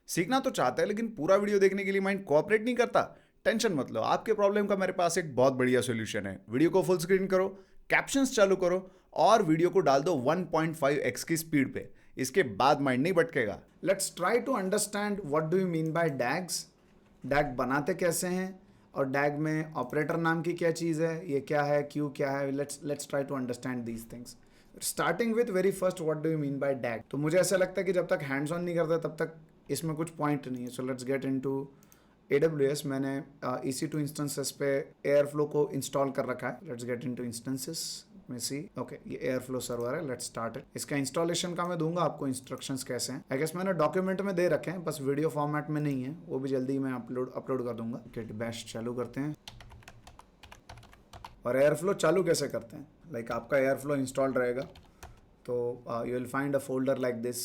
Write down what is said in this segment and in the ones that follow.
सीखना तो चाहता है लेकिन पूरा वीडियो देखने के लिए माइंड कोऑपरेट नहीं करता। टेंशन मत लो, आपके प्रॉब्लम का मेरे पास एक बहुत बढ़िया सोल्यूशन है। वीडियो को फुल स्क्रीन करो, कैप्शंस चालू करो और वीडियो को डाल दो 1.5x की स्पीड पे। इसके बाद माइंड नहीं भटकेगा। Let's try to understand what do you mean by DAGs. DAG बनाते कैसे हैं और डैग में ऑपरेटर नाम की क्या चीज़ है, ये क्या है, क्यों क्या है। Let's try to understand these things. Starting with very first, what do you mean by DAG. तो मुझे ऐसा लगता है कि जब तक हैंड्स ऑन नहीं करते तब तक इसमें कुछ पॉइंट नहीं है। सो लेट्स गेट इनटू AWS। मैंने EC2 इंस्टेंसेस पे एयरफ्लो को इंस्टॉल कर रखा है। लेट्स गेट इनटू इंस्टेंसेस में सी। ओके, ये एयरफ्लो सर्वर है। Let's start it. इसका इंस्टॉलेशन का मैं दूंगा आपको इंस्ट्रक्शंस कैसे हैं। आई गेस मैंने डॉक्यूमेंट में दे रखे हैं, बस वीडियो फॉर्मेट में नहीं है, वो भी जल्दी मैं अपलोड कर दूंगा। गिट बैश चालू करते हैं। और एयरफ्लो चालू कैसे करते हैं, लाइक आपका एयरफ्लो इंस्टॉल्ड रहेगा तो you will find a folder like this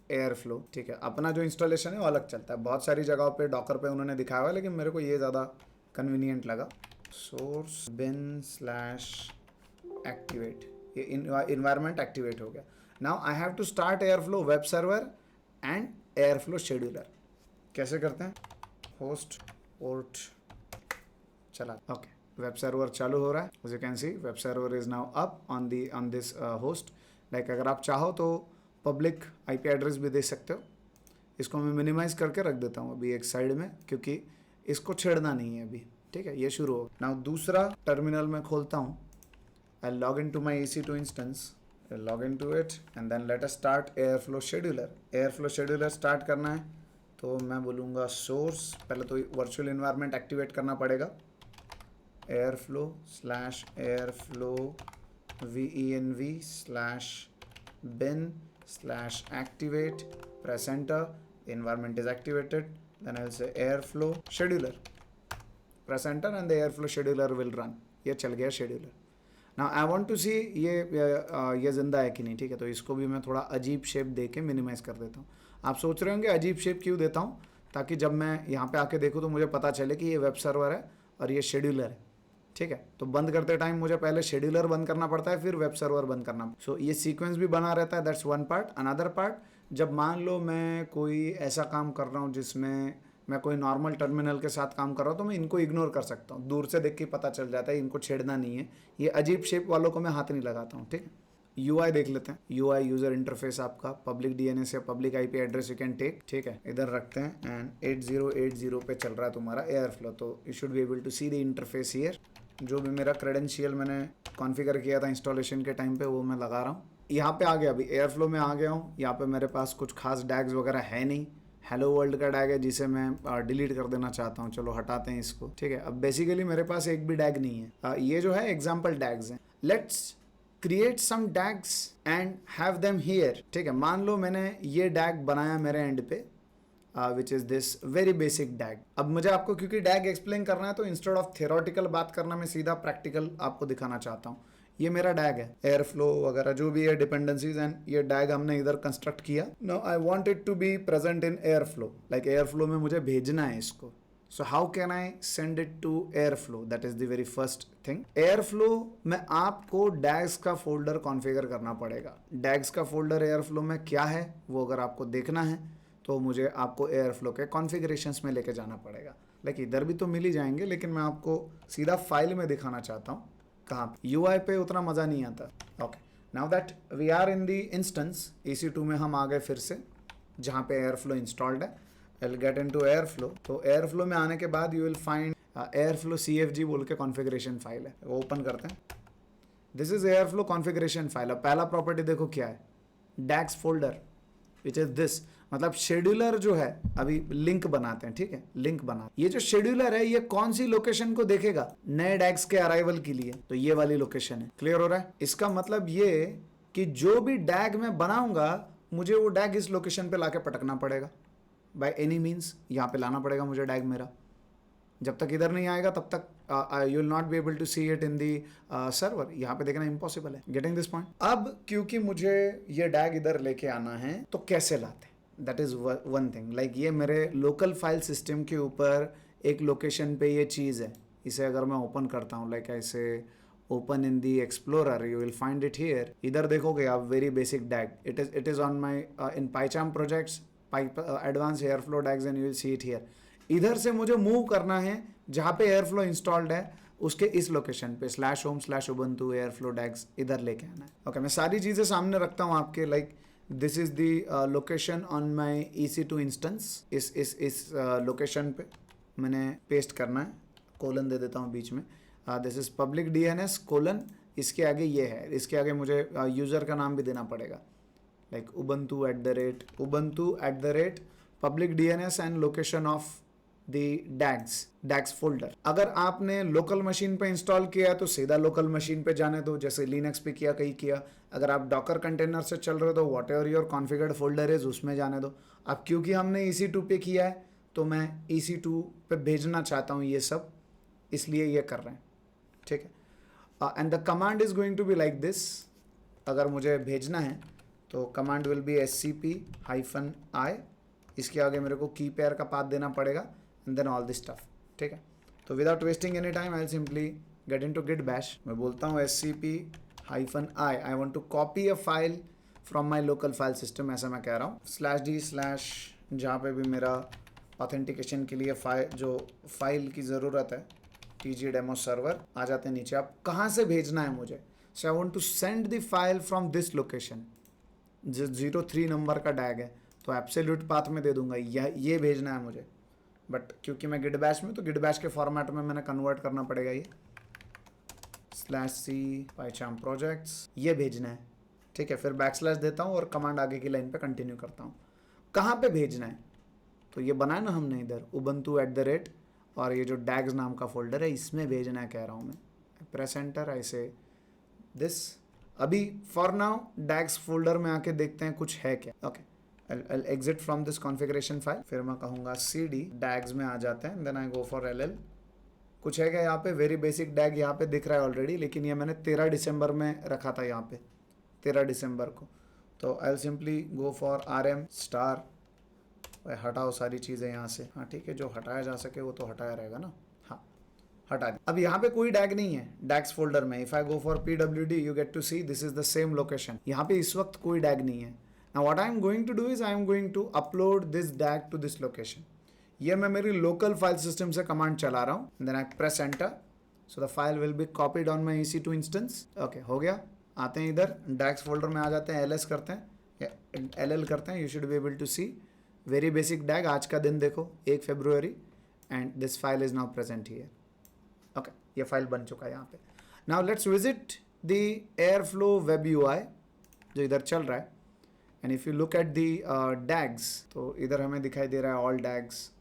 airflow. ठीक है, अपना जो इंस्टॉलेशन है वो अलग चलता है। बहुत सारी जगहों पे डॉकर पे उन्होंने दिखाया हुआ है, लेकिन मेरे को ये ज़्यादा कन्वीनियंट लगा। सोर्स बिन स्लैश एक्टिवेट, ये इन्वायरमेंट एक्टिवेट हो गया। Now I have to start airflow web server and airflow scheduler. कैसे करते हैं, होस्ट पोर्ट चला। ओके, वेब सर्वर चालू हो रहा है। As you can see web server is now up on this host. Like अगर आप चाहो तो पब्लिक IP एड्रेस भी दे सकते हो। इसको मैं मिनिमाइज करके रख देता हूँ अभी एक साइड में, क्योंकि इसको छेड़ना नहीं है अभी। ठीक है, ये शुरू हो। नाउ दूसरा टर्मिनल में खोलता हूँ। I log in to my EC2 instance, log in to it and then let us start airflow scheduler. Airflow scheduler start करना है तो मैं बोलूँगा सोर्स, पहले तो वर्चुअल इन्वायरमेंट एक्टिवेट करना पड़ेगा। Airflow slash airflow venv slash bin slash activate, press enter, the environment is activated, then I'll say airflow scheduler, press enter and the airflow scheduler will run। ये चल गया scheduler। now I want to see ये जिंदा है कि नहीं। ठीक है, तो इसको भी मैं थोड़ा अजीब शेप दे के मिनिमाइज कर देता हूँ। आप सोच रहे होंगे अजीब शेप क्यों देता हूँ, ताकि जब मैं यहाँ पे आके देखूँ तो मुझे पता चले कि ये वेब सर्वर है और ये शेड्यूलर है। ठीक है, तो बंद करते टाइम मुझे पहले शेड्यूलर बंद करना पड़ता है, फिर वेब सर्वर बंद करना। सो ये सीक्वेंस भी बना रहता है। That's one part. Another part, जब मान लो मैं कोई ऐसा काम कर रहा हूँ जिसमें मैं कोई नॉर्मल टर्मिनल के साथ काम कर रहा हूँ, तो मैं इनको इग्नोर कर सकता हूँ। दूर से देख के पता चल जाता है, इनको छेड़ना नहीं है। ये अजीब शेप वालों को मैं हाथ नहीं लगाता हूँ। ठीक है, UI देख लेते हैं। UI यूजर इंटरफेस आपका पब्लिक DNS या public IP address you can take. ठीक है, इधर रखते हैं एंड 8080 पे चल रहा है तुम्हारा एयरफ्लो, तो you should be able to see the interface here. जो भी मेरा क्रेडेंशियल मैंने कॉन्फ़िगर किया था इंस्टॉलेशन के टाइम पे वो मैं लगा रहा हूँ। यहाँ पे आ गया, अभी एयरफ्लो में आ गया हूँ। यहाँ पे मेरे पास कुछ खास डैग्स वगैरह है नहीं। हेलो वर्ल्ड का डैग है जिसे मैं डिलीट कर देना चाहता हूँ। चलो हटाते हैं इसको। ठीक है, अब बेसिकली मेरे पास एक भी डैग नहीं है। ये जो है एग्जाम्पल डैग्स हैं। Let's create some DAGs and have them here. ठीक है, मान लो मैंने ये डैग बनाया मेरे एंड पे, which is this very basic DAG. अब मुझे आपको क्योंकि डैग एक्सप्लेन करना है तो इंस्टेड ऑफ थियोरटिकल बात करना, मैं सीधा प्रैक्टिकल आपको दिखाना चाहता हूँ। ये मेरा डैग है, एयरफ्लो वगैरह जो भी है डिपेंडेंसीज, एंड ये डैग हमने इधर कंस्ट्रक्ट किया। Now I want it to be present in airflow, like airflow में मुझे भेजना है इसको। So how can I send it to Airflow? That is the very first thing. Airflow में आपको डैग्स का फोल्डर कॉन्फ़िगर करना पड़ेगा। डैग्स का फोल्डर एयरफ्लो में क्या है वो अगर आपको देखना है तो मुझे आपको एयरफ्लो के कॉन्फ़िगरेशंस में लेके जाना पड़ेगा। लाइक इधर भी तो मिल ही जाएंगे, लेकिन मैं आपको सीधा फाइल में दिखाना चाहता हूँ। कहाँ पे UI पे उतना मज़ा नहीं आता। Okay, now that we are in the instance EC2 में हम आ गए फिर से, जहाँ पे एयरफ्लो इंस्टॉल्ड है। I'll get into Airflow। तो Airflow में आने के बाद you will find Airflow CFG बोल के कॉन्फ़िगरेशन फाइल है, वो ओपन करते हैं। This is Airflow configuration file. अब पहला प्रॉपर्टी देखो क्या है, DAGs folder which is this. मतलब शेड्यूलर जो है, अभी लिंक बनाते हैं। ठीक है, लिंक बना, ये जो शेड्यूलर है ये कौन सी लोकेशन को देखेगा नए डैग्स के अराइवल के लिए, तो ये वाली लोकेशन है। क्लियर हो रहा है? इसका मतलब ये कि जो भी डैग मैं बनाऊंगा मुझे वो डैग इस लोकेशन पे लाके पटकना पड़ेगा। बाय एनी मीन्स यहाँ पे लाना पड़ेगा मुझे डैग मेरा। जब तक इधर नहीं आएगा तब तक you will not be able to see it in the server. यहाँ पे देखना इम्पॉसिबल है। Getting this point? अब क्योंकि मुझे ये डैग इधर लेके आना है तो कैसे लाते हैं, that is one thing. Like ये मेरे लोकल फाइल सिस्टम के ऊपर एक लोकेशन पे ये चीज़ है। इसे अगर मैं ओपन करता हूँ, लाइक ऐसे open in the explorer, you will find it here. इधर देखोगे आप, very basic DAG. It is on my in PyCharm projects, pipe advance airflow DAGs and you will see it here. इधर से मुझे move करना है जहाँ पे एयर फ्लो इंस्टॉल्ड है उसके इस लोकेशन पे /home/ubuntu एयरफ्लो डैग्स इधर लेके आना है। ओके, मैं सारी चीज़ें सामने रखता हूँ आपके, like this is the location on my EC2 instance. इस लोकेशन पे मैंने पेस्ट करना है, कोलन दे देता हूँ बीच में। This is public DNS colon, इसके आगे ये है, इसके आगे मुझे यूज़र का नाम भी देना पड़ेगा, like ubuntu@ public DNS and location of the DAGs folder. अगर आपने लोकल मशीन पे इंस्टॉल किया है तो सीधा लोकल मशीन पे जाने दो, जैसे लिनक्स पे किया, कहीं किया। अगर आप डॉकर कंटेनर से चल रहे हो तो what ever your configured folder is उसमें जाने दो। अब क्योंकि हमने EC2 पे किया है तो मैं EC2 पे भेजना चाहता हूँ ये सब, इसलिए ये कर रहे हैं, ठीक है। And the command is going to be like this. अगर मुझे भेजना है तो कमांड विल बी SCP-I, इसके आगे मेरे को की पेयर का पाथ देना पड़ेगा and then all this stuff, ठीक है। तो without wasting any time I will simply get into git bash. मैं बोलता हूँ SCP-I, I want to copy a file from my local file system, ऐसा मैं कह रहा हूँ। /d/ जहाँ पे भी मेरा ऑथेंटिकेशन के लिए जो फाइल की ज़रूरत है, TG-demo सर्वर, आ जाते हैं नीचे। आप कहाँ से भेजना है मुझे, so I want to send the file from this location. जो 03 नंबर का डैग है तो एब्सोल्यूट पाथ में दे दूंगा, ये भेजना है मुझे। बट क्योंकि मैं गिट बैश में, तो गिट बैश के फॉर्मेट में मैंने कन्वर्ट करना पड़ेगा, ये /c PyCharm projects ये भेजना है, ठीक है। फिर / देता हूँ और कमांड आगे की लाइन पे कंटिन्यू करता हूँ। कहाँ पे भेजना है, तो ये बनाया ना हमने इधर ubuntu@ और ये जो डैग्स नाम का फोल्डर है इसमें भेजना है, कह रहा हूँ मैं। प्रेस एंटर, ऐसे दिस। अभी फॉर नाउ डैग्स फोल्डर में आके देखते हैं कुछ है क्या। Okay, I'll exit from this configuration file। फिर मैं कहूँगा CD, डैग्स में आ जाते हैं, then I go for LL। कुछ है क्या यहाँ पे, वेरी बेसिक डैग यहाँ पे दिख रहा है ऑलरेडी, लेकिन ये मैंने 13 दिसंबर में रखा था यहाँ पे, 13 दिसंबर को। तो आई will simply go for RM star. हटाओ सारी चीज़ें यहाँ से, हाँ ठीक है, जो हटाया जा सके वो तो हटाया रहेगा ना, हाँ हटा दी। अब यहाँ पे कोई डैग नहीं है डैग्स फोल्डर में। If I go for PWD you get to see this is the same location. यहाँ पे इस वक्त कोई डैग नहीं है। Now what I am going to do is I am going to upload this DAG to this location। ये मैं मेरी local file system से command चला रहा हूँ, then I press enter, so the file will be copied on my EC2 instance। Okay, हो गया। आते हैं इधर DAGs folder में आ जाते हैं, LS करते हैं या LL करते हैं। You should be able to see very basic DAG। आज का दिन देखो 1 फरवरी and this file is now present here। Okay, ये फाइल बन चुका है यहाँ पे। Now let's visit the Airflow web UI जो इधर चल रहा है। And if you look at the DAGs, तो इधर हमें दिखाई दे रहा है ऑल डैग्स।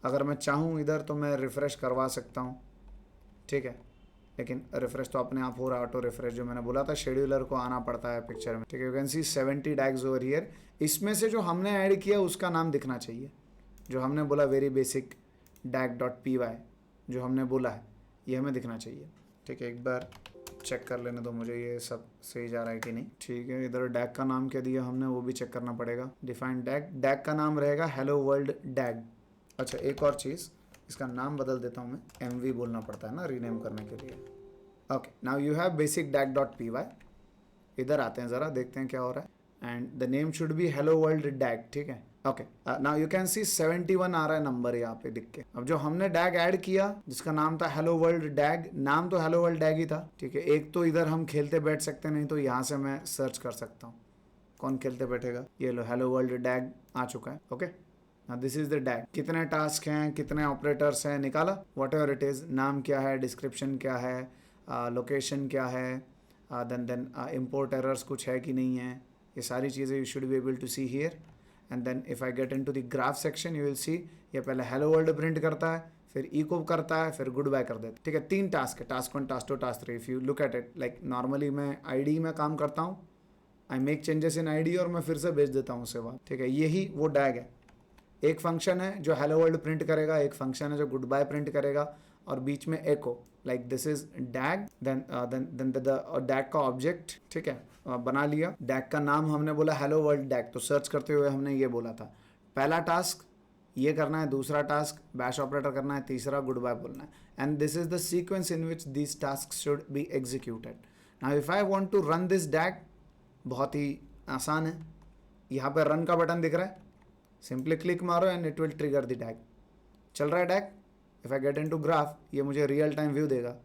अगर मैं चाहूँ इधर तो मैं रिफ़्रेश करवा सकता हूँ, ठीक है, लेकिन रिफ़्रेश तो अपने आप हो रहा है, ऑटो रिफ़्रेश जो मैंने बोला था, शेड्यूलर को आना पड़ता है पिक्चर में, ठीक है। You can see 70 DAGs over here. इसमें से जो हमने ऐड किया उसका नाम दिखना चाहिए, जो हमने बोला वेरी बेसिक dag.py जो हमने बोला है, ये हमें दिखना चाहिए, ठीक है। एक बार चेक कर लेने दो मुझे ये सब सही जा रहा है कि नहीं, ठीक है। इधर डैग का नाम क्या दिया हमने वो भी चेक करना पड़ेगा। डिफाइन डैग का नाम रहेगा हेलो वर्ल्ड डैग। अच्छा, एक और चीज़, इसका नाम बदल देता हूँ मैं, MV बोलना पड़ता है ना रीनेम करने के लिए। Okay, now you have basic dag.py। इधर आते हैं ज़रा, देखते हैं क्या हो रहा है। And the name should be hello world DAG, ठीक है। Okay, now you can see 71 आ रहा है नंबर यहाँ पे दिख के। अब जो हमने डैग ऐड किया जिसका नाम था हेलो वर्ल्ड डैग, नाम तो हेलो वर्ल्ड डैग ही था, ठीक है। एक तो इधर हम खेलते बैठ सकते नहीं तो यहाँ से मैं सर्च कर सकता हूँ। कौन खेलते बैठेगा, ये लो हेलो वर्ल्ड डैग आ चुका है। Okay, now this is the DAG. कितने टास्क हैं, कितने ऑपरेटर्स हैं, निकाला, वॉट एवर इट इज़। नाम क्या है, डिस्क्रिप्शन क्या है, लोकेशन क्या है, देन इम्पोर्ट एरर्स कुछ है कि नहीं है, ये सारी चीज़ें you should be able to see here. And then if I get into the graph section you will see ये पहले हेलो वर्ल्ड प्रिंट करता है, फिर इको करता है, फिर गुड बाय कर देता है, ठीक है। 3 टास्क है, task 1, task 2, task 3। If you look at it, like normally मैं ID में काम करता हूँ, I make changes in ID और मैं फिर से भेज देता हूँ उसके बाद, ठीक है। यही वो डैग है। एक फंक्शन है जो हेलो वर्ल्ड प्रिंट करेगा, एक फंक्शन है जो गुड बाय प्रिंट करेगा, और बीच में echo, like this is DAG. Then the DAG का ऑब्जेक्ट, ठीक है, बना लिया। डैग का नाम हमने बोला हेलो वर्ल्ड डैग, तो सर्च करते हुए हमने ये बोला था पहला टास्क ये करना है, दूसरा टास्क बैश ऑपरेटर करना है, तीसरा गुड बाय बोलना है। And this is the sequence in which this task should be executed. Now if I want to run this DAG, बहुत ही आसान है, यहाँ पे रन का बटन दिख रहा है, सिंपली क्लिक मारो and it will trigger the DAG. चल रहा है DAG. If I get into graph, ये मुझे रियल टाइम व्यू देगा।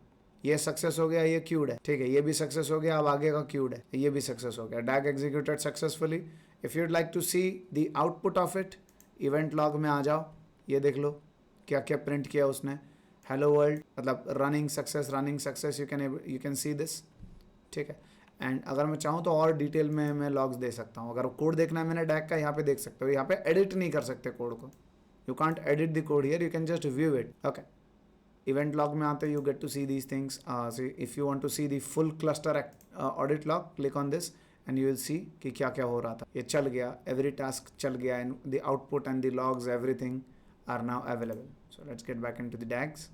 ये सक्सेस हो गया, ये क्यूड है, ठीक है, ये भी सक्सेस हो गया, अब आगे का क्यूड है, ये भी सक्सेस हो गया, DAG executed successfully. If you'd like to see the output of it, event log में आ जाओ, ये देख लो क्या क्या प्रिंट किया उसने। हेलो वर्ल्ड मतलब running success, you can see this, ठीक है। एंड अगर मैं चाहूँ तो और डिटेल में मैं लॉग्स दे सकता हूँ। अगर कोड देखना है मैंने डैग का, यहाँ पे देख सकते हो। यहाँ पे एडिट नहीं कर सकते कोड को, you can't edit the code here, you can just view it. Okay, event log में आते you get to see these things. If you want to see the full cluster audit log, click on this and you will see कि क्या क्या हो रहा था। ये चल गया, एवरी टास्क चल गया, and the output and the logs everything are now available. So let's get back in to the DAGs.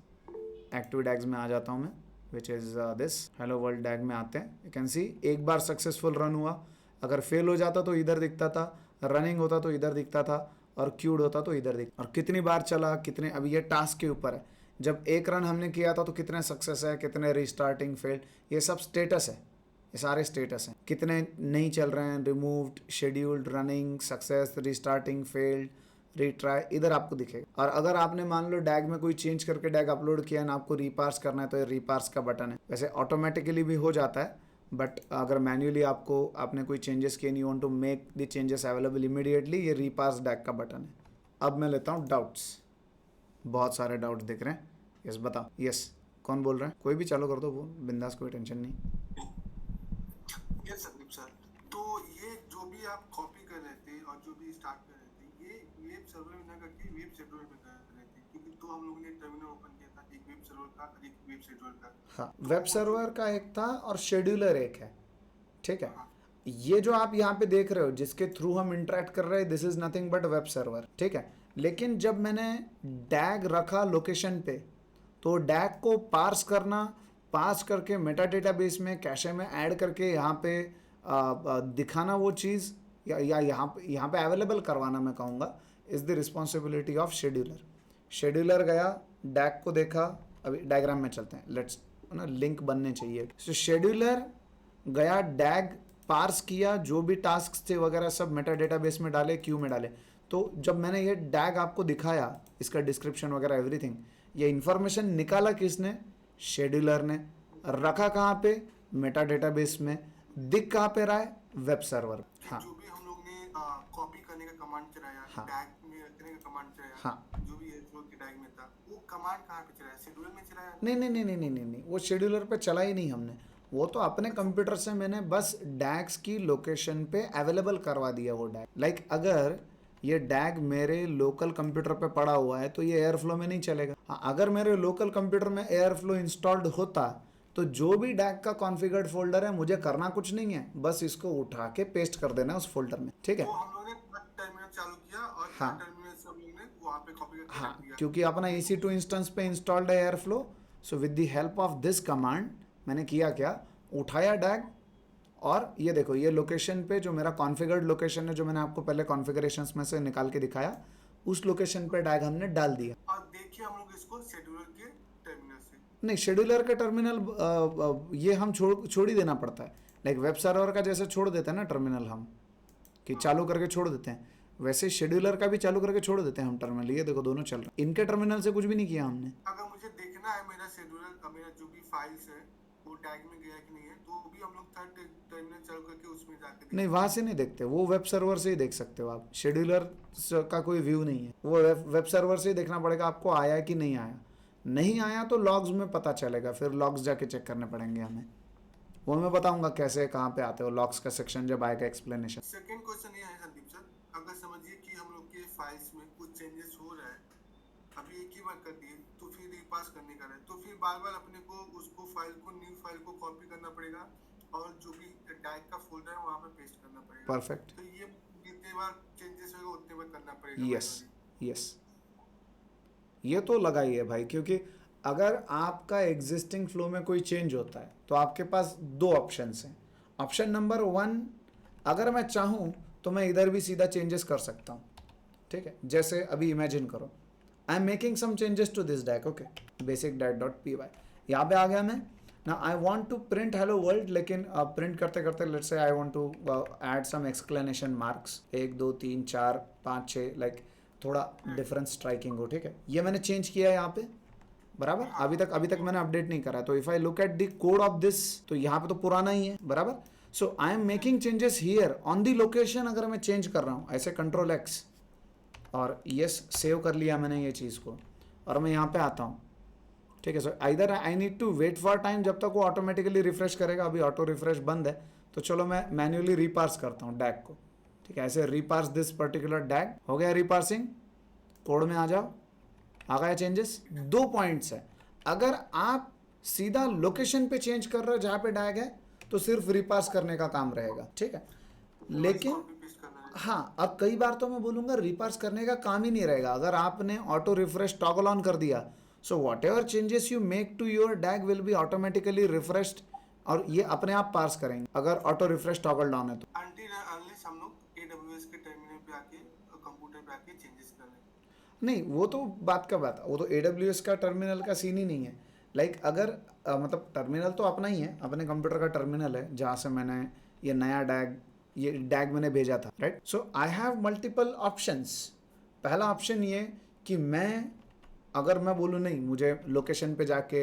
Active DAGs में आ जाता हूँ मैं, which is this hello world DAG में आते हैं। यू कैन सी एक बार सक्सेसफुल रन हुआ, अगर फेल हो जाता तो इधर दिखता था, रनिंग होता तो इधर दिखता था, और क्यूड होता तो इधर दिखता। और कितनी बार चला, कितने, अभी ये टास्क के ऊपर है। जब एक रन हमने किया था तो कितने सक्सेस है, कितने रिस्टार्टिंग फेल्ड, ये सब स्टेटस है, ये सारे स्टेटस हैं। कितने नहीं चल रहे हैं, removed, scheduled, running, success, restarting, failed, retry, इधर आपको दिखेगा। और अगर आपने मान लो डैग में कोई चेंज करके डैग अपलोड किया है ना, आपको रीपार्स करना है, तो ये रीपार्स का बटन है। वैसे ऑटोमेटिकली भी हो जाता है, बट अगर मैन्युअली आपने कोई चेंजेस किए, you want to make the changes available immediately, ये रीपार्स डैग का बटन है। अब मैं लेता हूँ डाउट्स। बहुत सारे डाउट्स दिख रहे हैं। यस बताओ। यस, कौन बोल रहा है? कोई भी चालू कर दो, वो बिंदास, कोई टेंशन नहीं। यस संदीप सर, तो ये जो भी आप कॉपी कर रहे थे और जो भी स्टार्ट कर रहे थे, ये वेब सर्वर में ना करके वेब शेड्यूलर में कर रहे थे, क्योंकि तो हम लोगों ने टर्मिनल ओपन किया था, एक वेब सर्वर का और एक वेब शेड्यूलर का। हाँ, वेब सर्वर का एक था और शेड्यूलर एक है, ठीक है। ये जो आप यहाँ पे देख रहे हो, जिसके थ्रू हम इंटरेक्ट कर रहे हैं, this is nothing but web server, ठीक है। लेकिन जब मैंने डैग रखा लोकेशन पे, तो डैग को पार्स करना, पास करके मेटा डेटाबेस में कैशे में ऐड करके यहाँ पे दिखाना वो चीज़, या यहाँ पे अवेलेबल करवाना, मैं कहूँगा, is the responsibility of scheduler. Scheduler गया, डैग को देखा, अभी डायग्राम में चलते हैं, लेट्स ना, लिंक बनने चाहिए। सो शेड्यूलर गया, डैग पार्स किया, जो भी टास्क थे वगैरह सब मेटा डेटाबेस में डाले, क्यू में डाले। तो जब मैंने ये डैग आपको दिखाया, इसका डिस्क्रिप्शन वगैरह एवरीथिंग, ये इन्फॉर्मेशन निकाला किसने? शेड्यूलर ने। रखा कहाँ पे? मेटा डेटाबेस में। दिख कहाँ पे रहा है? Web server. हाँ, जो भी हम लोग ने कॉपी करने का कमांड चलाया, हाँ, डैग में रखने का कमांड चलाया, हाँ, जो भी है जो कि डैग में था, वो कमांड कहाँ पे चलाया? शेड्यूलर में चलाया? नहीं नहीं नहीं नहीं नहीं नहीं नहीं, वो शेड्यूलर पे चला ही नहीं हमने। वो तो अपने कंप्यूटर से मैंने बस डैग्स की लोकेशन पे अवेलेबल करवा दिया वो डैग। लाइक अगर ये डैग मेरे लोकल कंप्यूटर पे पड़ा हुआ है तो ये एयरफ्लो में नहीं चलेगा। हाँ, अगर मेरे लोकल कंप्यूटर में एयरफ्लो इंस्टॉल्ड होता तो जो भी डैग का कॉन्फ़िगर्ड फोल्डर है, मुझे करना कुछ नहीं है, बस इसको उठा के पेस्ट कर देना उस फोल्डर में, ठीक है। तो हम लोगों ने टर्मिनल चालू किया और हाँ, टर्मिनल से हम लोग ने वहाँ पे कॉपी करके हाँ, रख दिया। क्योंकि अपना EC2 इंस्टेंस पे इंस्टॉल्ड है airflow. So with the help of this command मैंने किया क्या, उठाया डैग, और ये देखो, ये लोकेशन पे जो मेरा कॉन्फ़िगर्ड लोकेशन है, जो मैंने आपको पहले कॉन्फ़िगरेशंस में से निकाल के दिखाया, उस लोकेशन पे डैग हमने डाल दिया। और देखिए हम लोग इसको शेड्यूलर के टर्मिनल से, नहीं, शेड्यूलर का टर्मिनल ये हम छोड़ ही देना पड़ता है। लाइक वेब सर्वर का जैसे छोड़ देते हैं ना टर्मिनल हम, कि चालू करके छोड़ देते हैं, वैसे शेड्यूलर का भी चालू करके छोड़ देते हैं हम टर्मिनल। ये देखो दोनों चल रहे हैं, इनके टर्मिनल से कुछ भी नहीं किया हमने। अगर मुझे देखना है मेरा शेड्यूलर का, मेरा जो भी फाइल्स है वो टैग में गया कि नहीं है, तो भी हम लोग थर्ड टर्मिनल चालू करके उसमें जाके नहीं, वहाँ से नहीं देखते, वो वेब सर्वर से ही देख सकते हो आप। शेड्यूलर का कोई व्यू नहीं है, वो वेब सर्वर से ही देखना पड़ेगा आपको, आया कि नहीं आया। नहीं आया तो लॉग्स में पता चलेगा, फिर लॉग्स जाके चेक करने पड़ेंगे हमें। वो मैं बताऊंगा कैसे, कहाँ पे आते हो लॉग्स का सेक्शन जब आएगा एक्सप्लेनेशन। सेकंड क्वेश्चन ये है संदीप सर, अगर समझिए कि हम लोग के फाइल्स में कुछ चेंजेस हो रहा है, अभी एक ही बार कर दिए तो फिर रीपास करने का है, तो फिर बार बार अपने को उसको फाइल को, न्यू फाइल को कॉपी करना पड़ेगा और जो भी डैग का फोल्डर है वहाँ पे पेस्ट करना पड़ेगा। परफेक्ट। तो ये जितने बार चेंजेस होगा उतने बार करना पड़ेगा। यस, यस, ये तो लगा ही है भाई, क्योंकि अगर आपका एग्जिस्टिंग फ्लो में कोई चेंज होता है तो आपके पास दो ऑप्शंस हैं। ऑप्शन नंबर 1, अगर मैं चाहूँ तो मैं इधर भी सीधा चेंजेस कर सकता हूँ, ठीक है। जैसे अभी इमेजिन करो, I am making some changes to this DAG, okay, basic.py, यहाँ पे आ गया मैं। ना I want to print hello world, लेकिन प्रिंट करते करते let's say I want to add some exclamation marks, 1 2 3 4 5 6, like थोड़ा डिफरेंस स्ट्राइकिंग हो, ठीक है। ये मैंने चेंज किया है यहाँ पे, बराबर। अभी तक मैंने अपडेट नहीं करा है, तो if I look at the code of this, तो यहाँ पे तो पुराना ही है, बराबर। So I am making changes here on the location. अगर मैं चेंज कर रहा हूँ ऐसे कंट्रोल एक्स और यस, सेव कर लिया मैंने ये चीज़ को, और मैं यहाँ पे आता हूँ, ठीक है। So either I need to wait for time जब तक वो ऑटोमेटिकली रिफ्रेश करेगा। अभी ऑटो रिफ्रेश बंद है, तो चलो मैं मैन्युअली रीपार्स करता हूँ डैग को, ठीक है। ऐसे रीपार्स दिस पर्टिकुलर डैग, हो गया रीपार्सिंग। कोड में आ जाओ, आ गया चेंजेस। 2 पॉइंट्स है, अगर आप सीधा लोकेशन पे चेंज कर रहे हो जहाँ पे डैग है, तो सिर्फ रीपार्स करने का काम रहेगा, ठीक है। लेकिन कॉपी पेस्ट करना है। हाँ, अब कई बार तो मैं बोलूँगा रिपार्स करने का काम ही नहीं रहेगा अगर आपने ऑटो रिफ्रेश टॉगल ऑन कर दिया। So whatever changes you make to your DAG will be automatically refreshed, और ये अपने आप पार्स करेंगे अगर ऑटो रिफ्रेश टॉगल डाउन है तो। अनटिल अनलेस हम लोग AWS के टर्मिनल पे आके कंप्यूटर पे आके चेंजेस कर लें। नहीं, वो तो बात का बात है, वो तो AWS का टर्मिनल का सीन ही नहीं है। लाइक अगर मतलब टर्मिनल तो अपना ही है, अपने कंप्यूटर का टर्मिनल है जहाँ से मैंने ये नया डैग मैंने भेजा था, right. So I have multiple options. पहला ऑप्शन ये कि अगर मैं बोलूँ नहीं, मुझे लोकेशन पे जाके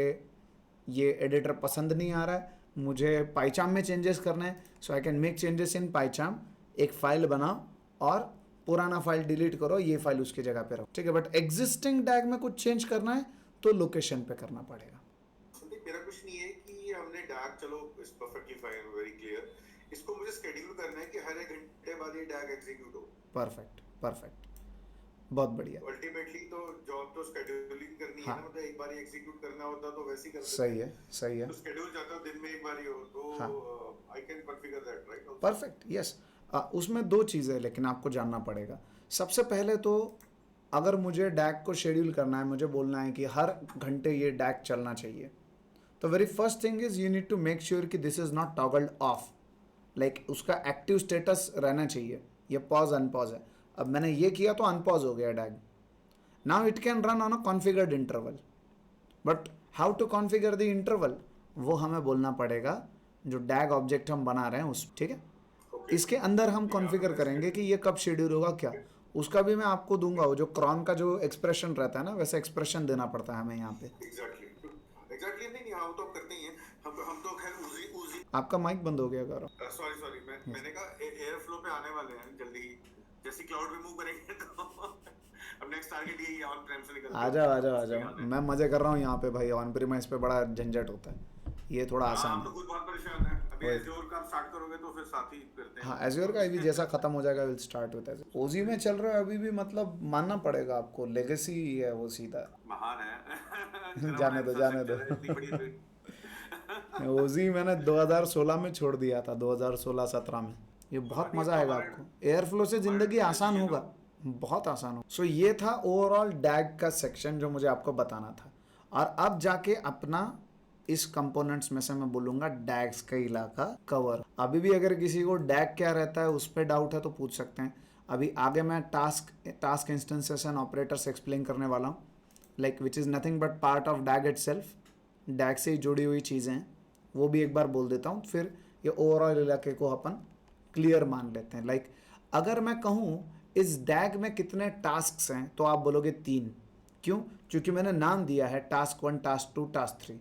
ये एडिटर पसंद नहीं आ रहा है, मुझे पाइचाम में चेंजेस करना है, so I can make changes in PyCharm. एक फाइल बनाओ और पुराना फाइल डिलीट करो, ये फाइल उसकी जगह पे रखो, ठीक है। बट एग्जिस्टिंग डैग में कुछ चेंज करना है तो लोकेशन पे करना पड़ेगा। संदीप, मेरा क्वेश्चन ये है कि हमने डैग, चलो it's perfectly fine, very clear, इसको मुझे शेड्यूल करना है कि हर 1 घंटे बाद ये डैग एग्जीक्यूट हो। परफेक्ट, बहुत बढ़िया। अल्टीमेटली तो जॉब तो शेड्यूलिंग करनी हाँ, है ना, मतलब एक बार ही एग्जीक्यूट करना होता तो वैसे ही कर देते सही हैं। है। तो शेड्यूल चाहता हूँ दिन में एक बार ही हो, तो हाँ, I can configure that, right? Perfect, yes. उसमें 2 चीज़ें लेकिन आपको जानना पड़ेगा। सबसे पहले तो अगर मुझे डैग को शेड्यूल करना है, मुझे बोलना है कि हर घंटे ये डैग चलना चाहिए, तो very first thing is you need to make sure कि this is not toggled off, like उसका एक्टिव स्टेटस रहना चाहिए। ये पॉज अनपॉज है, अब मैंने ये किया तो अनपॉज हो गया DAG. Now it can run on a configured interval, but how to configure the interval वो हमें बोलना पड़ेगा जो डैग ऑब्जेक्ट हम बना रहे हैं उस, ठीक है। इसके अंदर हम कॉन्फ़िगर करेंगे कि ये कब शेड्यूल होगा क्या, उसका भी मैं आपको दूंगा। वो जो क्रॉन का जो एक्सप्रेशन रहता है ना, वैसे एक्सप्रेशन देना पड़ता है हमें यहाँ पे। एग्जैक्टली नहीं, हम तो करते ही हैं, हम तो खैर उजी आपका माइक बंद हो गया गौरव। सॉरी मैंने कहा एयर फ्लो पे आने वाले हैं जल्दी ही, जैसे क्लाउड रिमूव करेंगे तो अब नेक्स्ट टारगेट यही है, ऑन प्रेम से निकलते हैं। आ जाओ, मैं मज़े कर रहा हूँ यहाँ पे भाई। ऑन प्रीमाइस पे बड़ा झंझट होता है, ये थोड़ा आसान हम तो है। खुद बहुत परेशान हैं। अभी एज़्योर का स्टार्ट करोगे तो फिर साथ ही करते हैं। हाँ, एज़्योर का अभी जैसा ख़त्म हो जाएगा विल स्टार्ट विद एज़्योर। ओजी में चल रहा है अभी भी, मतलब मानना पड़ेगा आपको, लेगेसी है वो सीधा। महान है जाने दो। ओजी मैंने 2016 में छोड़ दिया था, 2016-17 में। ये बहुत मज़ा आएगा आपको, एयर फ्लो से ज़िंदगी आसान होगा, बहुत आसान हो। सो ये था ओवरऑल डैग का सेक्शन जो मुझे आपको बताना था। और अब जाके अपना इस कंपोनेंट्स में से मैं बोलूँगा डैग्स का इलाका कवर। अभी भी अगर किसी को डैग क्या रहता है उस पर डाउट है तो पूछ सकते हैं। अभी आगे मैं task instances and operators explain करने वाला हूँ, like which is nothing but part of DAG itself. DAG से ही जुड़ी हुई चीज़ें हैं, वो भी एक बार बोल देता हूँ, फिर ये ओवरऑल इलाके को अपन क्लियर मान लेते हैं। लाइक अगर मैं कहूँ इस डैग में कितने टास्क्स हैं, तो आप बोलोगे 3। क्यों? क्योंकि मैंने नाम दिया है टास्क 1, टास्क 2, टास्क 3,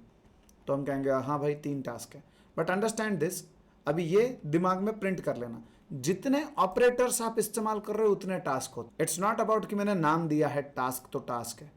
तो हम कहेंगे हाँ भाई 3 टास्क है। बट अंडरस्टैंड दिस, अभी ये दिमाग में प्रिंट कर लेना, जितने ऑपरेटर्स आप इस्तेमाल कर रहे हो उतने टास्क होते। इट्स नॉट अबाउट कि मैंने नाम दिया है टास्क तो टास्क है,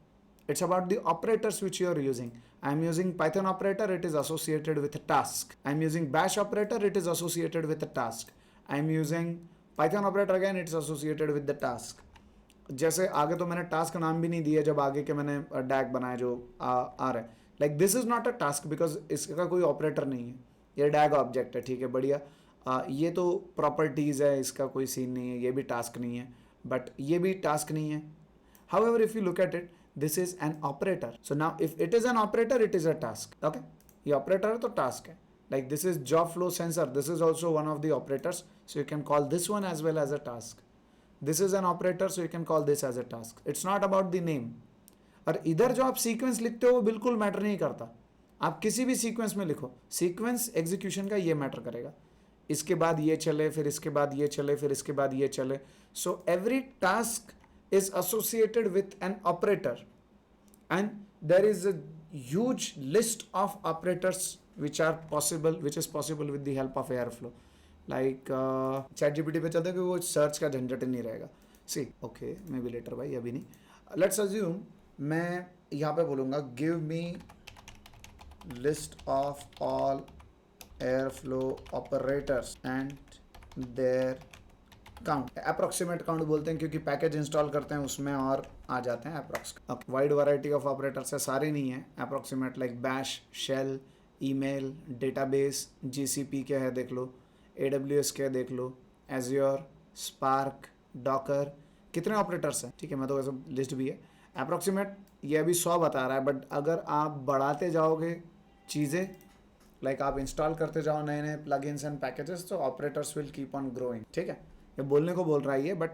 it's about the operators which you are using. I am using Python operator, it is associated with task. I am using bash operator, it is associated with task. I am using Python operator again, it's associated with the task. जैसे आगे तो मैंने task नाम भी नहीं दिया जब आगे के मैंने डैग बनाए जो आ रहे हैं। Like this is not a task because इसका कोई ऑपरेटर नहीं है, ये डैग ऑब्जेक्ट है, ठीक है, बढ़िया। ये तो प्रॉपर्टीज़ है, इसका कोई सीन नहीं है, ये भी टास्क नहीं है, बट ये भी टास्क नहीं है। However if you look at it, this is an operator. So now if it is an operator, it is a task. Okay, ये ऑपरेटर है तो टास्क है। Like this is job flow sensor, this is also one of the operators, so you can call this one as well as a task. This is an operator, so you can call this as a task. It's not about the name. और इधर जो आप sequence लिखते हो वो बिल्कुल matter नहीं करता, आप किसी भी सीक्वेंस में लिखो, सीक्वेंस एग्जीक्यूशन का ये मैटर करेगा, इसके बाद ये चले, फिर इसके बाद ये चले, फिर इसके बाद ये चले. So every task is associated with an operator, and there is a huge list of operators which is possible with the help of Airflow. Like ChatGPT पे चलते कि वो सर्च का झंझट ही नहीं रहेगा. See, okay, maybe later भाई, अभी नहीं. Let's assume मैं यहाँ पे बोलूँगा give me list of all Airflow operators and their count. Approximate count बोलते हैं क्योंकि पैकेज इंस्टॉल करते हैं उसमें और आ जाते हैं अप्रोक्स. अब वाइड वैरायटी ऑफ ऑपरेटर्स है, सारे नहीं है. Approximate like bash, shell, email, database, GCP के है देख लो, AWS के देख लो, एज्योर, स्पार्क, डॉकर, कितने ऑपरेटर्स हैं. ठीक है, मैं तो वैसे लिस्ट भी है. अप्रोक्सीमेट ये अभी 100 बता रहा है, बट अगर आप बढ़ाते जाओगे चीज़ें, लाइक आप इंस्टॉल करते जाओ नए नए प्लगइन्स एंड पैकेजेस, तो operators will keep on growing. ठीक है, ये बोलने को बोल रहा है ये, बट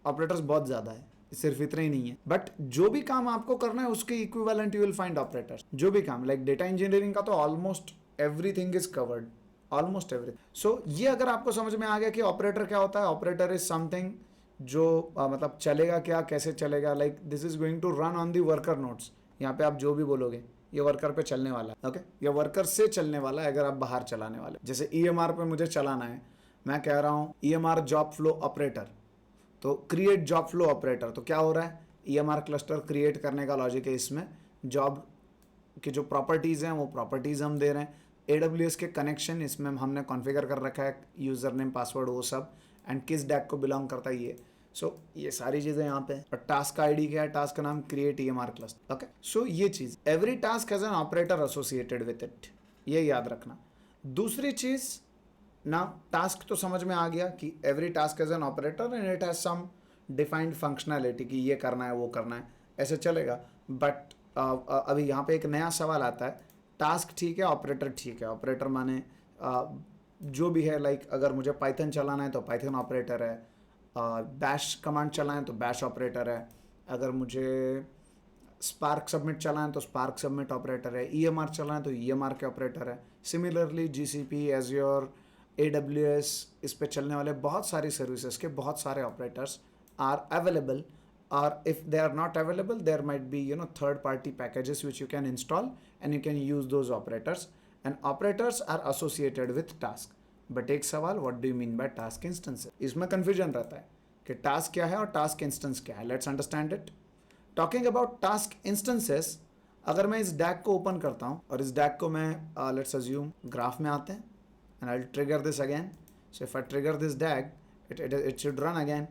ऑपरेटर्स बहुत ज़्यादा है, सिर्फ इतना ही नहीं है. बट जो भी काम आपको करना है उसके equivalent you will find operators. जो भी काम लाइक डेटा इंजीनियरिंग का तो almost everything is covered, almost everything. So ये अगर आपको समझ में आ गया कि ऑपरेटर क्या होता है, ऑपरेटर इज समथिंग जो मतलब चलेगा क्या, कैसे चलेगा, like this is going to run on the worker nodes. यहाँ पे आप जो भी बोलोगे ये वर्कर पे चलने वाला है. ओके, ये वर्कर से चलने वाला है अगर आप बाहर चलाने वाले. जैसे EMR पे मुझे चलाना है, मैं कह रहा हूँ EMR जॉब फ्लो ऑपरेटर, तो क्रिएट जॉब फ्लो ऑपरेटर. तो क्या हो रहा है, EMR क्लस्टर क्रिएट करने का लॉजिक है इसमें. जॉब की जो प्रॉपर्टीज़ हैं वो प्रॉपर्टीज़ हम दे रहे हैं. AWS के कनेक्शन इसमें हमने कॉन्फ़िगर कर रखा है, यूज़र नेम, पासवर्ड, वो सब, एंड किस डैक को बिलोंग करता है ये. सो ये सारी चीज़ें यहाँ पे. और टास्क का ID क्या है, टास्क का नाम create EMR cluster. Okay, so ये चीज़, every task has an operator associated with it, ये याद रखना. दूसरी चीज़ ना, टास्क तो समझ में आ गया कि every task as an operator and it has some defined functionality कि ये करना है वो करना है, ऐसे चलेगा. बट अभी यहाँ पे एक नया सवाल आता है, टास्क ठीक है, ऑपरेटर ठीक है. ऑपरेटर माने जो भी है, लाइक अगर मुझे पाइथन चलाना है तो पाइथन ऑपरेटर है, बैश कमांड चलाना है तो बैश ऑपरेटर है, अगर मुझे स्पार्क सबमिट चलाना है तो स्पार्क सबमिट ऑपरेटर है, EMR चलाना है तो EMR के ऑपरेटर है. सिमिलरली GCP, एज्योर, AWS, इस पे चलने वाले बहुत सारी सर्विसेज के बहुत सारे ऑपरेटर्स आर अवेलेबल. और if they are not available, there might be third party packages which you can install and you can use those operators. And operators are associated with task. But एक सवाल, what do you mean by task instances? इसमें confusion रहता है कि task क्या है और task instance क्या है. Let's understand it. Talking about task instances, अगर मैं इस डैक को ओपन करता हूँ और इस डैक को मैं लेट्स अज्यूम ग्राफ में आते हैं, and I'll trigger this again. So if I trigger this DAG, it should run again.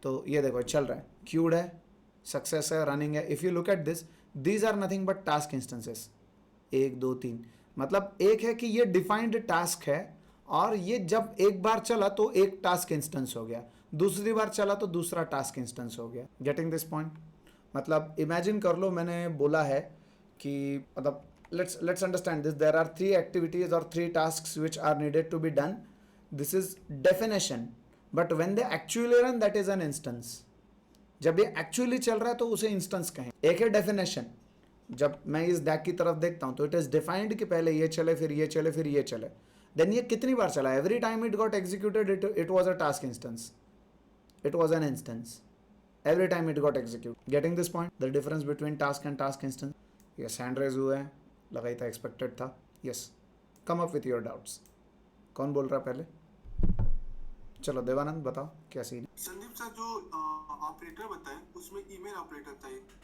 तो ये देखो चल रहा है, queued है, success है, running है. If you look at this, these are nothing but task instances. 1 2 3, मतलब एक है कि ये defined task है, और ये जब एक बार चला तो एक task instance हो गया, दूसरी बार चला तो दूसरा task instance हो गया. Getting this point? मतलब imagine कर लो, मैंने बोला है कि मतलब let's understand this. There are 3 activities or 3 tasks which are needed to be done. This is definition, but when they actually run, that is an instance. जब ये actually चल रहा है तो उसे instance कहें. एक है definition, जब मैं इस DAG की तरफ देखता हूँ तो it is defined कि पहले ये चले, फिर ये चले, फिर ये चले. Then ये कितनी बार चला? Every time it got executed, it was a task instance. It was an instance. Every time it got executed. Getting this point? The difference between task and task instance. Yes, hand raise हुआ है, लगा ही था, expected था. Yes, come up with your doubts. कौन बोल रहा है पहले? चलो देवानंद बताओ क्या सीन. संदीप सर, जो ऑपरेटर बताए उसमें ईमेल ऑपरेटर था एक.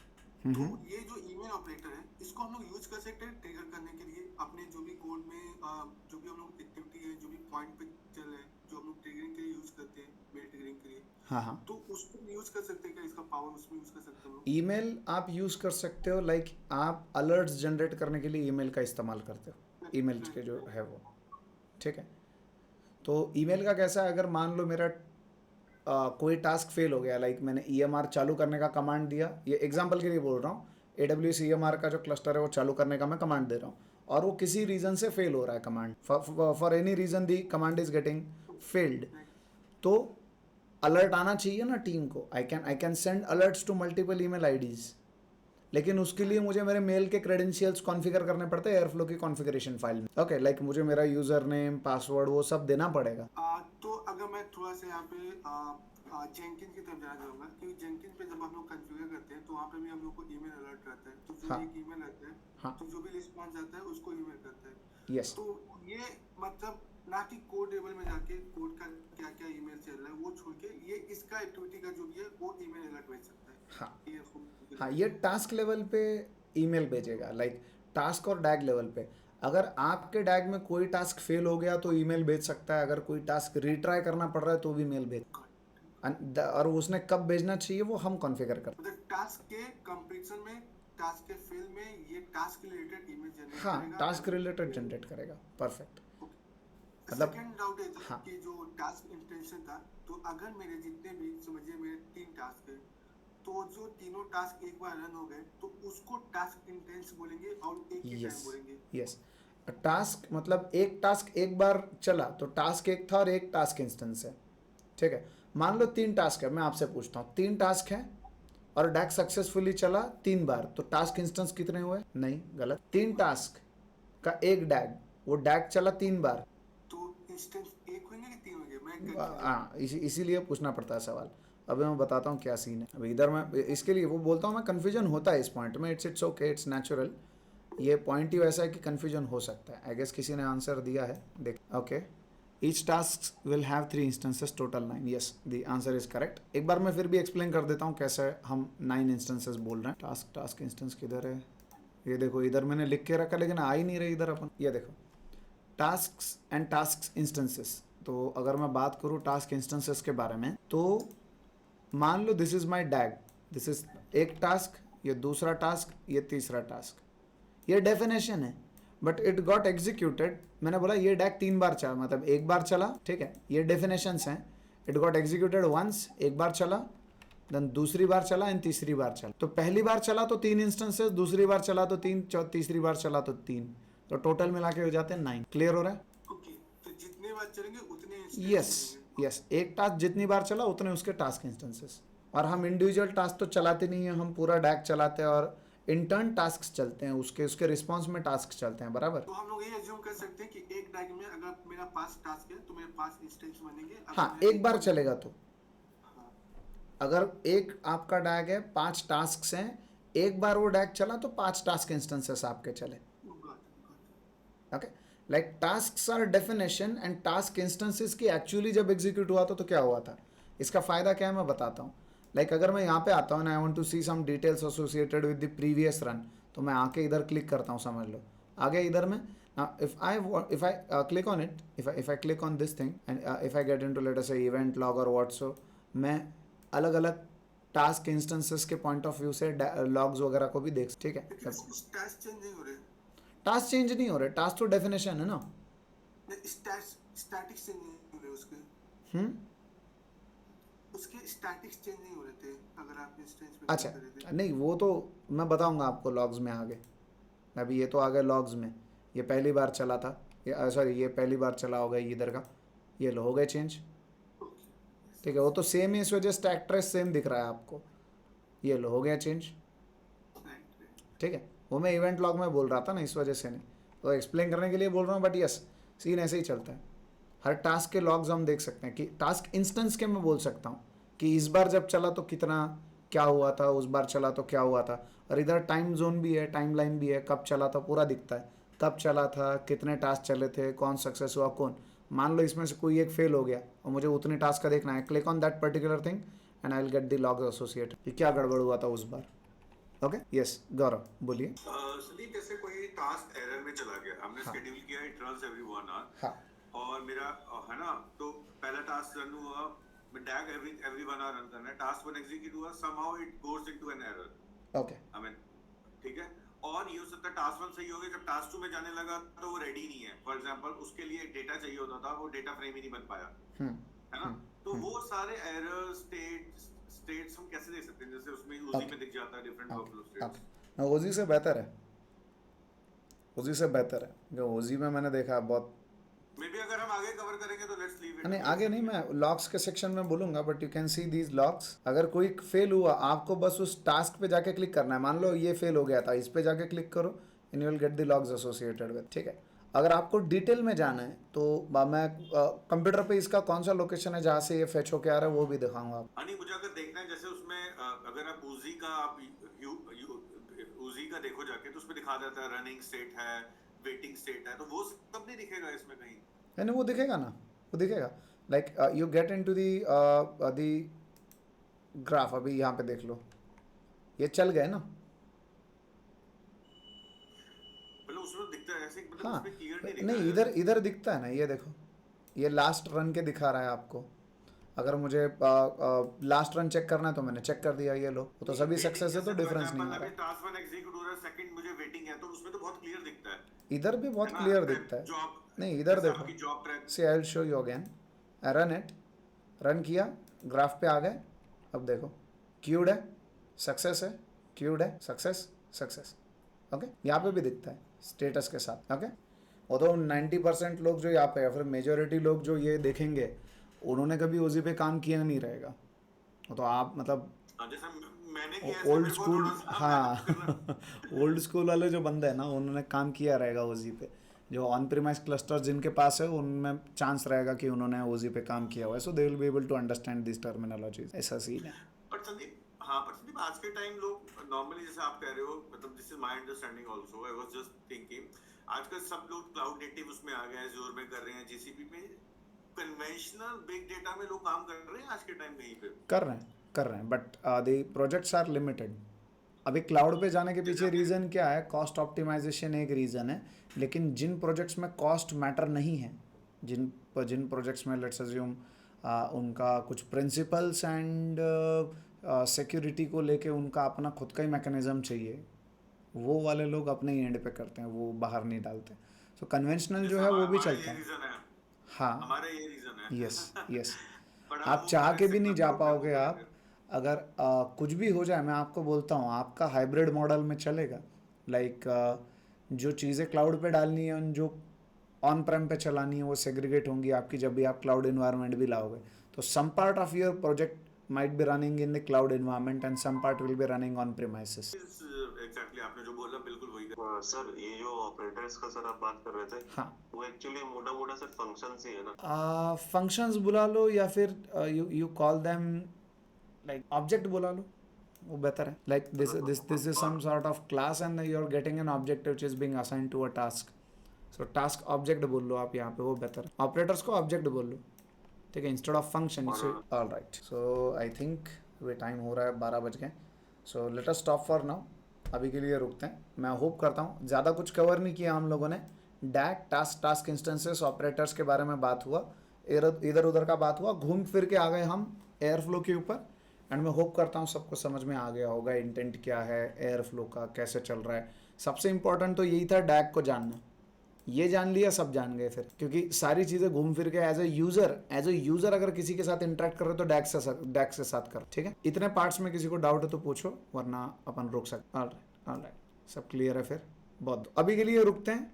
तो ये जो ईमेल ऑपरेटर है, इसको हम लोग यूज कर सकते हैं ट्रिगर करने के लिए अपने जो भी कोड में, जो भी हम लोग एक्टिविटी है, जो भी पॉइंट पे चल रहे हैं, जो हम लोग ट्रिगरिंग के लिए यूज करते हैं, मेल ट्रिगरिंग के लिए. हाँ, तो उसको यूज कर सकते हैं क्या? इसका पावर उसमें यूज कर सकते हो? ईमेल आप यूज कर सकते हो, लाइक आप अलर्ट्स जनरेट करने के लिए ईमेल का इस्तेमाल करते हो. ईमेल के जो है वो, ठीक है. तो ईमेल का कैसा है, अगर मान लो मेरा कोई टास्क फेल हो गया, लाइक मैंने EMR चालू करने का कमांड दिया, ये एग्जांपल के लिए बोल रहा हूँ, AWS EMR का जो क्लस्टर है वो चालू करने का मैं कमांड दे रहा हूँ, और वो किसी रीज़न से फेल हो रहा है command, for any reason the command is getting failed, तो अलर्ट आना चाहिए ना टीम को. I can send alerts to multiple email IDs. लेकिन उसके लिए मुझे मेरे मेल के क्रेडेंशियल्स कॉन्फ़िगर करने पड़ते हैं एयरफ्लो की कॉन्फ़िगरेशन फाइल में। ओके, लाइक मुझे मेरा यूज़र नेम, पासवर्ड वो सब देना पड़ेगा। तो अगर मैं थोड़ा सा यहाँ पे जेंकिन की तरफ जाना चाहूँगा, क्योंकि जेंकिन पे जब हम लोग कॉन्फ़िगर करते हैं तो वहाँ पे भी हम लोग को ईमेल अलर्ट रहता है, तो जो हाँ। भी एक ईमेल आता है, हाँ। तो जो भी रिस्पॉन्स आता है उसको ईमेल करता है। यस। तो ये मतलब ना कि कोड लेवल में जाके कोड का क्या क्या ईमेल चल रहा है वो छोड़ के ये इसका एक्टिविटी का जो भी है वो ईमेल अलर्ट भेज सकता है। हाँ। ये हाँ, ये टास्क लेवल पे ईमेल भेजेगा, लाइक टास्क और डैग लेवल पे। अगर आपके डैग में कोई टास्क फेल हो गया तो ईमेल भेज सकता है, अगर कोई टास्क रीट्राई करना पड़ रहा है तो भी मेल भेज। और उसने कब भेजना चाहिए वो हम कॉन्फ़िगर करते मतलब टास्क के कंप्लीशन में, टास्क के फेल में ये टास्क रिलेटेड ईमेल हैं। जनरेट हाँ, करेगा। टास्क रिलेटेड जनरेट करेगा। परफेक्ट। मतलब सेकंड डाउट ये था हाँ। कि जो टास्क इंटेंशन था, तो अगर मेरे जितने भी समझिए मेरे 3 टास्क है, तो जो तीनों टास्क एक बार रन हो गए तो उसको टास्क इंटेंस बोलेंगे और एक ही यस। टाइम बोलेंगे। यस, टास्क मतलब एक टास्क एक बार चला तो टास्क एक था और एक टास्क इंस्टेंस है। ठीक है, मान लो 3 टास्क है, मैं आपसे पूछता हूँ 3 टास्क है और डैग सक्सेसफुली चला 3 बार, तो टास्क इंस्टेंस कितने हुए? नहीं, गलत। 3 टास्क का एक डैग, वो डैग चला 3 बार। तो इंस्टेंस एक होंगे कि 3 होंगे, मैं कंफ्यूज हूँ। हाँ, इसीलिए पूछना पड़ता है सवाल। अभी मैं बताता हूँ क्या सीन है। अभी इधर मैं इसके लिए वो बोलता हूँ, मैं कन्फ्यूजन होता है इस पॉइंट में। It's okay, it's natural. ये पॉइंट ही वैसा है कि कन्फ्यूजन हो सकता है। आई गेस किसी ने आंसर दिया है, देख। Okay, each task will have 3 instances, total 9। Yes, the answer is correct. एक बार मैं फिर भी एक्सप्लेन कर देता हूँ कैसे हम 9 इंस्टेंसेस बोल रहे हैं। टास्क इंस्टेंस किधर है? ये देखो, इधर मैंने लिख के रखा लेकिन आ ही नहीं रही इधर अपन। ये देखो, टास्क्स एंड टास्क इंस्टेंसेस। तो अगर मैं बात करूँ टास्क इंस्टेंसेस के बारे में, तो मान लो this is my DAG, this is एक टास्क, ये दूसरा टास्क, ये तीसरा टास्क। ये डेफिनेशन है, बट इट गॉट एग्जीक्यूटेड। मैंने बोला ये डैग 3 बार चला, मतलब एक बार चला। ठीक है, ये डेफिनेशंस हैं। इट गॉट एग्जीक्यूटेड वंस, एक बार चला, देन दूसरी बार चला एंड तीसरी बार चला। तो पहली बार चला तो 3 इंस्टेंसेस, दूसरी बार चला तो 3, तीसरी बार चला तो 3, तो टोटल मिला के हो जाते हैं 9। क्लियर हो रहा है? ओके, तो जितने बार चलेंगे उतने यस। इंस्टेंस मिलेंगे। यस, एक टास्क जितनी बार चला उतने उसके टास्क इंस्टेंसेस। और हम इंडिविजुअल टास्क तो चलाते नहीं हैं, हम पूरा डैग चलाते हैं और इंटर्न टास्क चलते हैं, उसके उसके रिस्पॉन्स में टास्क चलते हैं, बराबर। तो हम लोग ये अज्यूम कर सकते हैं कि एक डैग में अगर मेरा 5 टास्क है तो मेरे 5 इंस्टेंस बनेंगे। अगर हाँ, मेरा एक बार चलेगा तो। हाँ, अगर एक आपका डैग है, 5 टास्क हैं, एक बार वो डैग चला तो 5 टास्क इंस्टेंसेस आपके चले। Okay, like tasks are definition and task instances की एक्चुअली जब एग्जीक्यूट हुआ था तो क्या हुआ था, इसका फ़ायदा क्या है मैं बताता हूँ। लाइक अगर मैं यहाँ पे आता हूँ, I want to see some details associated with the previous run, तो मैं आके इधर क्लिक करता हूँ, समझ लो आ गया इधर में। If I click on it, if I click on this thing and if I get into let us से इवेंट लॉग और व्हाट्सो, मैं अलग अलग टास्क इंस्टेंसेस के पॉइंट ऑफ व्यू से लॉग्स वगैरह को भी देख। ठीक है, लेकिन स्टैट्स चेंज नहीं हो रहे। टास्क चेंज नहीं हो रहे, टास्क तो डेफिनेशन है ना। स्टैटिक्स चेंज नहीं हो रहे उसके स्टैटिक्स चेंज नहीं हो रहे थे अगर आप इंस्टेंस पे अच्छा, क्लिक करे थे। नहीं वो तो मैं बताऊंगा आपको लॉग्स में आगे। अभी ये तो आ गया लॉग्स में, ये पहली बार चला था, ये सॉरी ये पहली बार चला होगा ये इधर का, ये लो हो गए चेंज। ठीक है, वो तो सेम ही, इस वजह स्टैक ट्रेस सेम दिख रहा है आपको, ये लो हो गया चेंज। ठीक है, वो मैं इवेंट लॉग में बोल रहा था ना, इस वजह से नहीं, तो एक्सप्लेन करने के लिए बोल रहा हूँ। बट यस, सीन ऐसे ही चलता है। हर टास्क के लॉग्स हम देख सकते हैं कि टास्क इंस्टेंस के मैं बोल सकता हूँ कि इस बार जब चला तो कितना क्या हुआ था, उस बार चला तो क्या हुआ था। और इधर टाइम जोन भी है, टाइम लाइन भी है, कब चला था पूरा दिखता है, कब चला था, कितने टास्क चले थे, कौन सक्सेस हुआ कौन। मान लो इसमें से कोई एक फेल हो गया और मुझे उतने टास्क का देखना है, click on that particular thing and I will get the log associate कि क्या गड़बड़ हुआ था उस बार। ओके, यस गौरव बोलिए। संदीप, जैसे कोई टास्क एरर में चला गया, हमने हाँ। शेड्यूल किया, इट रन्स एवरी 1 आवर। हाँ। और मेरा है ना, तो पहला टास्क रन हुआ, मैं डैग एवरी 1 आवर रन करना है, टास्क 1 एग्जीक्यूट हुआ, somehow it goes into an error. Okay, I mean, ठीक है। और ये हो सकता है टास्क 1 सही हो गया, जब टास्क 2 में जाने लगा तो वो रेडी नहीं है। फॉर एग्जांपल उसके लिए डेटा चाहिए होता था, वो डेटा फ्रेम ही नहीं बन पाया, है ना। तो वो सारे एरर स्टेट्स हम कैसे देख सकते हैं? जैसे उसमें यूजी में दिख जाता है डिफरेंट वर्कफ्लो स्टेट्स। ओजी से बेहतर है, ओजी से बेहतर है, क्योंकि ओजी में मैंने देखा बहुत मे बी अगर हम आगे कवर करेंगे तो लेट्स लीव इट। नहीं आगे नहीं, मैं लॉग्स के सेक्शन में बोलूंगा, but you can see these logs. अगर कोई फेल हुआ, आपको बस उस टास्क पे जाके क्लिक करना है। मान लो ये फेल हो गया था, इस पे जाके क्लिक करो and you will get the logs associated with, ठीक है। अगर आपको डिटेल में जाना है तो मैं कंप्यूटर पे इसका कौन सा लोकेशन है जहाँ से ये फेच होके आ रहा है वो भी दिखाऊंगा आपको। नहीं मुझे अगर देखना है जैसे उसमें अगर आप उजी का आप उजी का देखो जाके तो उसमें दिखा देता है रनिंग स्टेट है, वेटिंग स्टेट है, तो वो सब नहीं दिखेगा इसमें कहीं? नहीं वो दिखेगा ना, वो दिखेगा। Like you get into the graph. अभी यहाँ पे देख लो, ये चल गए ना। मतलब उसमें दिखता है ऐसे, मतलब हाँ उसमें क्लियर नहीं दिखता नहीं, है। इधर इधर दिखता है ना, ये देखो, ये लास्ट रन के दिखा रहा है आपको। अगर मुझे लास्ट रन चेक करना है तो मैंने चेक कर दिया, ये लो, वो तो सभी Waiting सक्सेस है तो जैसे for डिफरेंस नहीं example आ अभी रहा। टास्क 1 एग्जीक्यूट हो रहा है, सेकंड मुझे वेटिंग है, तो उसमें तो बहुत क्लियर दिखता है। इधर भी बहुत है ना? क्लियर दिखता है। जॉब, नहीं इधर जैसे देखो, आपकी job track. See I will show you again. Run it, run किया, ग्राफ पे आ गए। अब देखो क्यूड है, सक्सेस है, क्यूड है, सक्सेस, सक्सेस। ओके, यहाँ पे भी दिखता है स्टेटस के साथ। ओके, वो तो 90% लोग जो यहाँ पे या फिर मेजोरिटी लोग जो ये देखेंगे उन्होंने कभी ओजी पे काम किया नहीं रहेगा। वो तो आप मतलब जैसे मैंने किया है, ओल्ड मेरे को स्कूल, थोड़ा सा हाँ मेहनत करना। ओल्ड स्कूल वाले जो बंदे हैं ना उन्होंने काम किया रहेगा ओजी पे। जो ऑन प्रीमाइस क्लस्टर जिनके पास है उनमें चांस रहेगा कि उन्होंने ओजी पे काम किया हुआ है, so they will be able to understand this terminologies. ऐसा सीन है। पर संदीप, हाँ पर संदीप आज के टाइम लोग नॉर्मली जैसे आप कह रहे हो, मतलब this is my understanding also, I was just thinking आजकल सब लोग क्लाउड नेटिव उसमें आ गए हैं, ज़ोर में कर रहे हैं, जीसीपी पे कन्वेंशनल बिग डेटा में लोग काम कर रहे हैं आज के टाइम में ही पे कर रहे हैं but the projects are limited. अभी क्लाउड पे जाने के पीछे रीज़न क्या है? कॉस्ट ऑप्टिमाइजेशन एक रीज़न है, लेकिन जिन प्रोजेक्ट्स में कॉस्ट मैटर नहीं है, जिन जिन प्रोजेक्ट्स में लेट्स अज्यूम उनका कुछ प्रिंसिपल्स एंड सिक्योरिटी को लेके उनका अपना खुद का ही मैकेनिज्म चाहिए, वो वाले लोग अपने ही एंड पे करते हैं, वो बाहर नहीं डालते। सो कन्वेंशनल जो है वो भी चलता है। रीजन है, हाँ, हमारा ये रीजन है। Yes yes. बट आप वो चाह के भी basic नहीं जा अपलोड पे पाओगे। वो आप करेंगे। अगर कुछ भी हो जाए, मैं आपको बोलता हूँ आपका हाइब्रिड मॉडल में चलेगा। लाइक जो चीज़ें क्लाउड पे डालनी है उन जो ऑन प्रेम पे चलानी है वो सेग्रीगेट होंगी आपकी जब भी आप क्लाउड इन्वायरमेंट भी लाओगे। तो some part of your project might be running in the cloud environment and some part will be running on premises. Exactly आपने जो बोला बिल्कुल वही सर ये जो ऑपरेटर्स का सर आप बात कर रहे थे, हाँ, वो एक्चुअली मोटा मोटा सर फंक्शंस ही है ना? फंक्शंस बुला लो या फिर you call them like object बुला लो, वो बेहतर है। Like this is some sort of class and you are getting an object which is being assigned to a task. So task object बोल लो आप यहाँ पे, वो बेहतर है। ऑपरेटर्स को ऑब्जेक्ट बोल लो, ठीक है, instead of function. All right, so I think way time हो रहा है 12 बज गए। So let us stop for now. अभी के लिए रुकते हैं। मैं होप करता हूँ ज़्यादा कुछ कवर नहीं किया हम लोगों ने। डैक टास्क इंस्टेंसेस ऑपरेटर्स के बारे में बात हुआ, इधर उधर का बात हुआ, घूम फिर के आ गए हम एयर फ्लो के ऊपर। एंड मैं होप करता हूँ सबको समझ में आ गया होगा इंटेंट क्या है एयर फ्लो का, कैसे चल रहा है। सबसे इंपॉर्टेंट तो यही था डैक को जानना। ये जान लिया, सब जान गए फिर, क्योंकि सारी चीज़ें घूम फिर के एज ए यूज़र अगर किसी के साथ इंटरेक्ट कर रहे हो तो डैक से साथ करो, ठीक है। इतने पार्ट्स में किसी को डाउट है तो पूछो, वरना अपन रोक सकते। ऑल राइट, सब क्लियर है फिर? बहुत अभी के लिए रुकते हैं।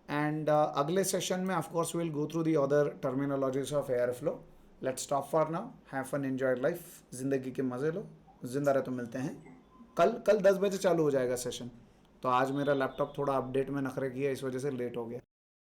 एंड अगले सेशन में of course will go through the other terminologies of airflow. Let's stop for now, have fun, enjoy life, जिंदगी के मज़े लो, जिंदा रहे तो मिलते हैं। कल 10 बजे चालू हो जाएगा सेशन। तो आज मेरा लैपटॉप थोड़ा अपडेट में नखरे किया, इस वजह से लेट हो गया।